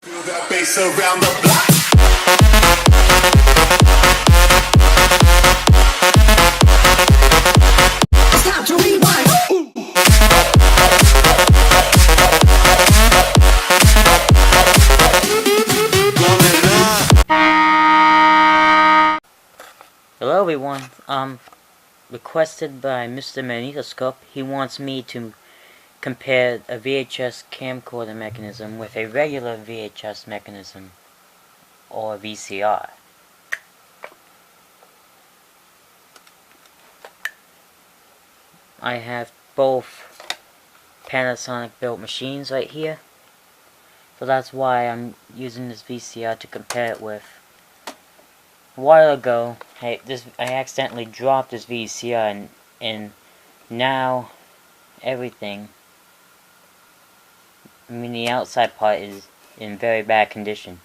Feel that bass around the block. It's time to rewind. Hello everyone, requested by Mr. Magnetoscope. He wants me to compare a VHS camcorder mechanism with a regular VHS mechanism, or VCR. I have both Panasonic built machines right here, so that's why I'm using this VCR to compare it with. A while ago, I accidentally dropped this VCR and now everything, the outside part is in very bad condition.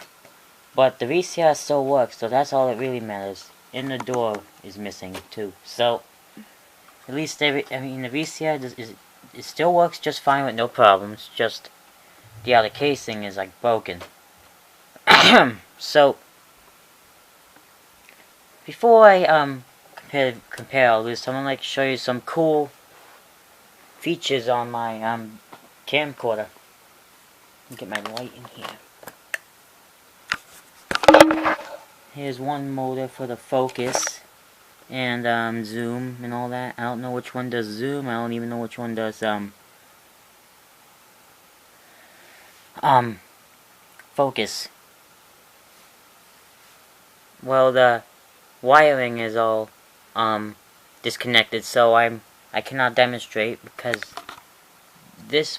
But the VCR still works, so that's all that really matters. And the door is missing too. So at least the VCR it still works just fine with no problems. Just the outer casing is like broken. So before I compare all this, I'm gonna show you some cool features on my camcorder. Let me get my light in here. Here's one motor for the focus and zoom and all that. I don't know which one does zoom. I don't even know which one does focus. Well, the wiring is all disconnected, so I cannot demonstrate, because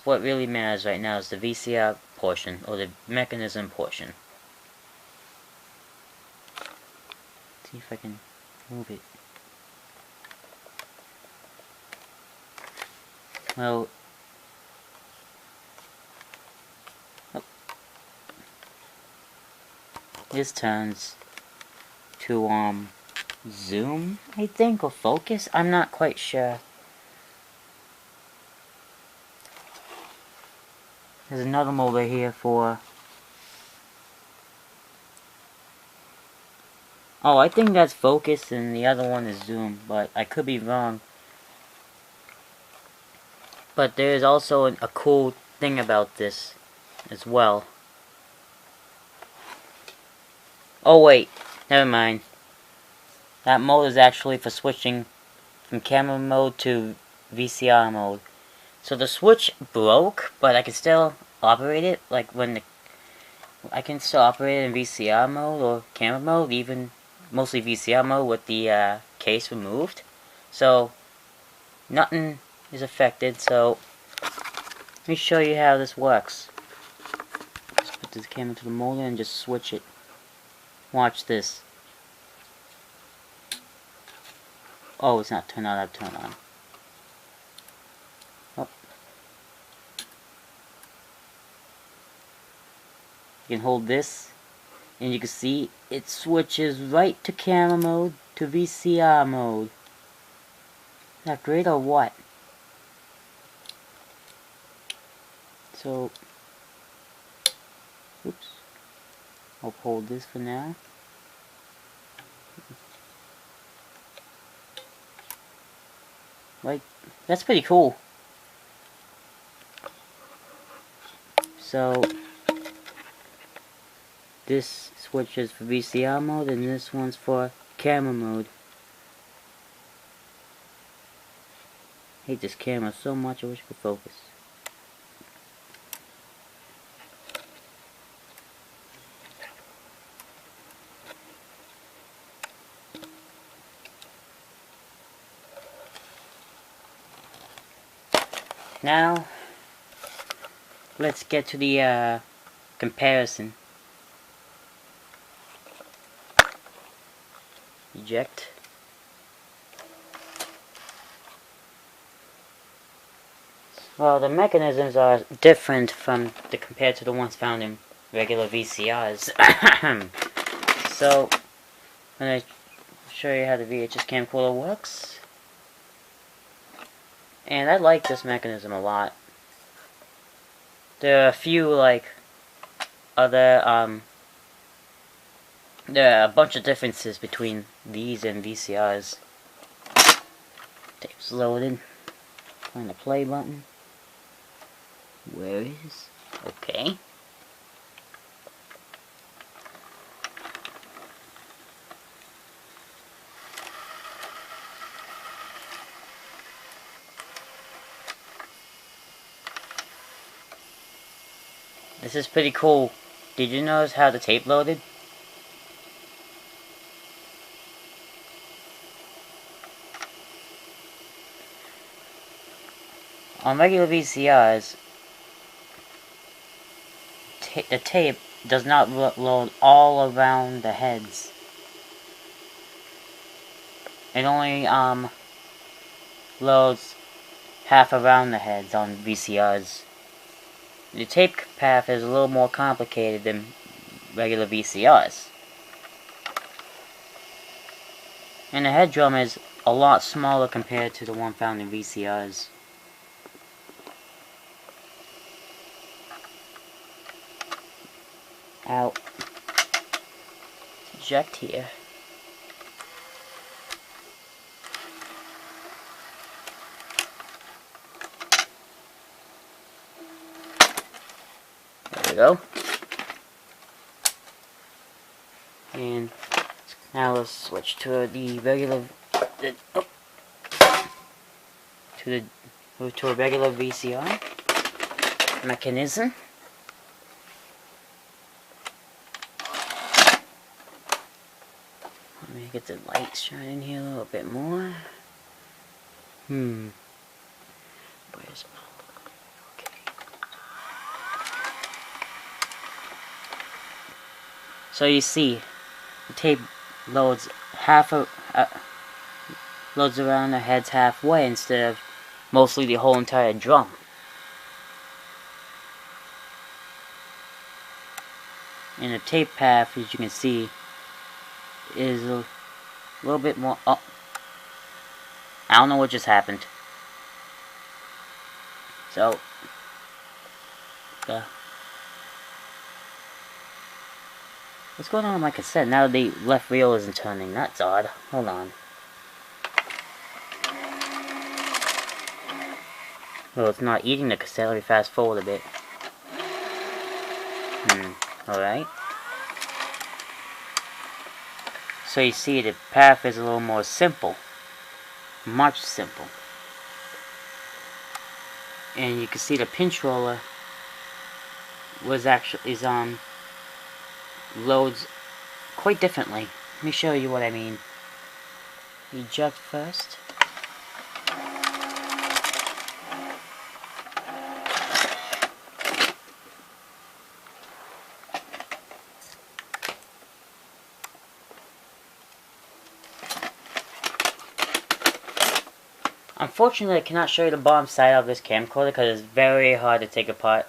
what really matters right now is the VCR portion, or the mechanism portion. Let's see if I can move it. Well, this turns to zoom, I think, or focus. I'm not quite sure. There's another motor here for... Oh, I think that's focus and the other one is zoom, but I could be wrong. But there's also a cool thing about this as well. Oh wait, never mind. That mode is actually for switching from camera mode to VCR mode. So the switch broke, but I can still operate it. Like I can still operate it in VCR mode or camera mode, even mostly VCR mode with the case removed. So nothing is affected. So let me show you how this works. Just put this camera to the motor and just switch it. Watch this. Oh, it's not turned on. I've turned on. Oh. You can hold this, and you can see it switches right to camera mode to VCR mode. Is that great or what? So, oops. I'll hold this for now. Like, that's pretty cool. So, this switches for VCR mode and this one's for camera mode. I hate this camera so much, I wish it could focus. Now, let's get to the comparison. Eject. Well, the mechanisms are different compared to the ones found in regular VCRs. So, I'm going to show you how the VHS camcorder works. And I like this mechanism a lot. There are a few, like, other there are a bunch of differences between these and VCRs. Tape's loaded. Find the play button. Where is? Okay. This is pretty cool. Did you notice how the tape loaded? On regular VCRs, the tape does not load all around the heads. It only loads half around the heads on VCRs. The tape path is a little more complicated than regular VCRs. And the head drum is a lot smaller compared to the one found in VCRs. Out. Eject here. There we go. And now let's switch to the regular to a regular VCR mechanism. Let me get the light shining here a little bit more. Where's my... Okay. So you see, the tape loads loads around the heads halfway instead of mostly the whole entire drum. And the tape path, as you can see, is a little bit more up. I don't know what just happened. So, what's going on with my cassette? Now the left reel isn't turning. That's odd. Hold on. Well, it's not eating the cassette. Let me fast forward a bit. Alright. So you see the path is a little more simple. Much simple. And you can see the pinch roller was actually loads quite differently. Let me show you what I mean. Eject first. Unfortunately, I cannot show you the bottom side of this camcorder because it's very hard to take apart.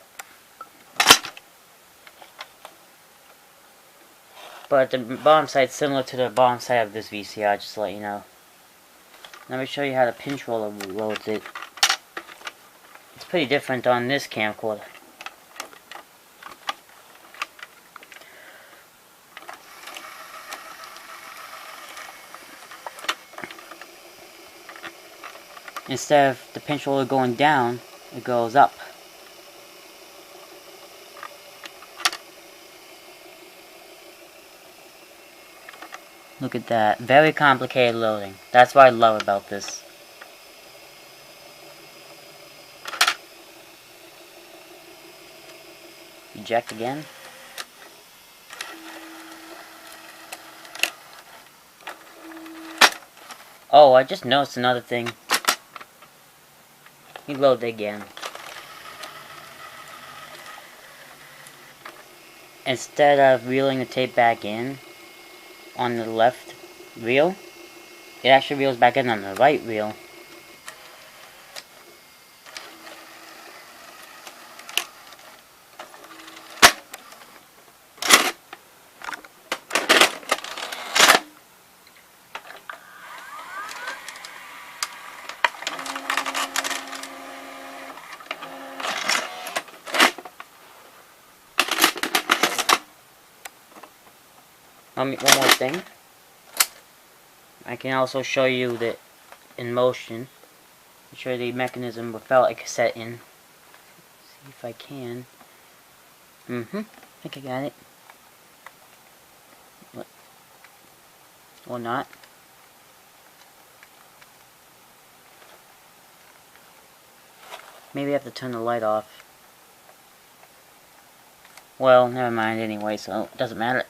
But the bottom side is similar to the bottom side of this VCR, just to let you know. Let me show you how the pinch roller loads it. It's pretty different on this camcorder. Instead of the pinch roller going down, it goes up. Look at that. Very complicated loading. That's what I love about this. Eject again. Oh, I just noticed another thing. Reload again. Instead of reeling the tape back in on the left reel, it actually reels back in on the right reel. One more thing. I can also show you that in motion. Show you the mechanism without a cassette in. See if I can. I think I got it. What? Or not. Maybe I have to turn the light off. Well, never mind anyway, so it doesn't matter.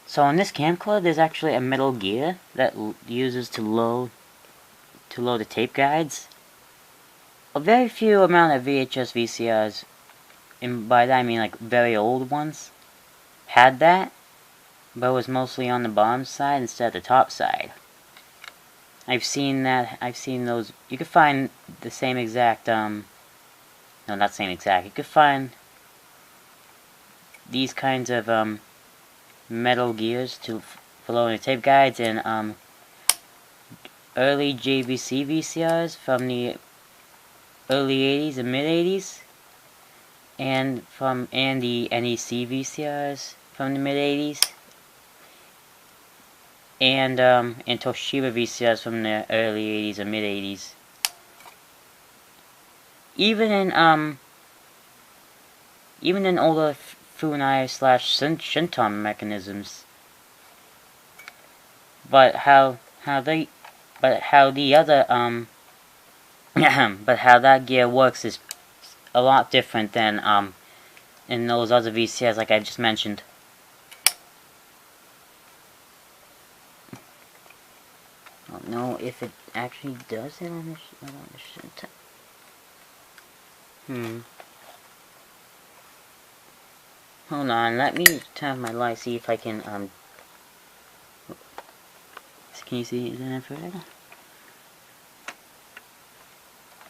So on this camcorder, there's actually a metal gear that uses to load the tape guides. A very few amount of VHS VCRs, and by that I mean like very old ones, had that, but it was mostly on the bottom side instead of the top side. I've seen those. You could find the same exact, no, not same exact. You could find these kinds of metal gears for loading tape guides and early JVC VCRs from the early 80s and mid 80s, and the NEC VCRs from the mid 80s, and Toshiba VCRs from the early 80s and mid 80s. Even in older Funai / Shinton mechanisms. But how that gear works is a lot different than in those other VCRs like I just mentioned. I don't know if it actually does it on the Shinton. Hold on, let me turn off my light, see if I can, can you see it in further?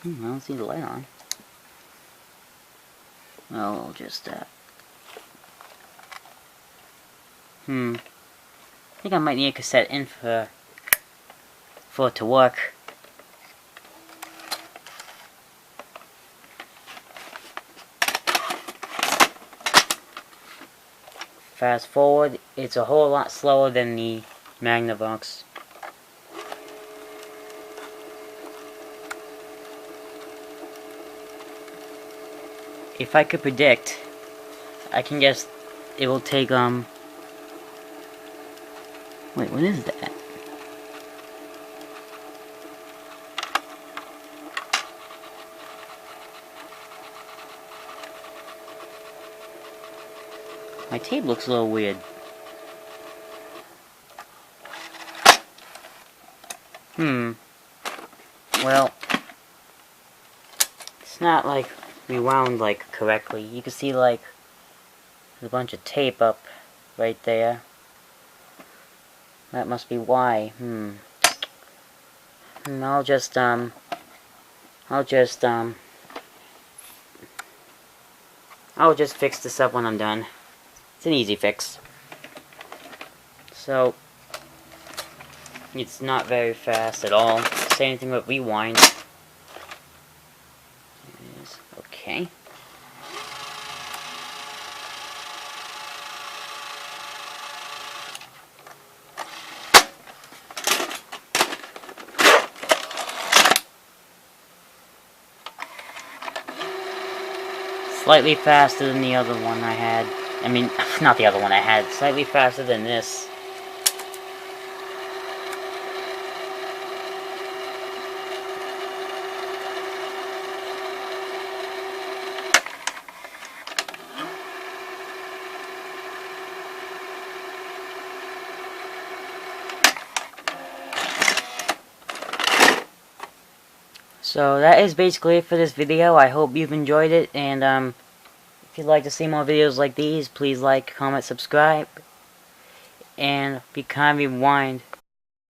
I don't see the light on. Well, I'll just, I think I might need a cassette in for it to work. Fast forward, it's a whole lot slower than the Magnavox. If I could predict, I can guess it will take, wait, what is that? My tape looks a little weird. Well, it's not like rewound like correctly. You can see like there's a bunch of tape up right there. That must be why. I'll just fix this up when I'm done. It's an easy fix. So it's not very fast at all. Same thing with rewind. Okay. Slightly faster than the other one I had. I mean, not the other one I had. Slightly faster than this. So that is basically it for this video. I hope you've enjoyed it, and if you'd like to see more videos like these, please like, comment, subscribe, and be kind, rewind.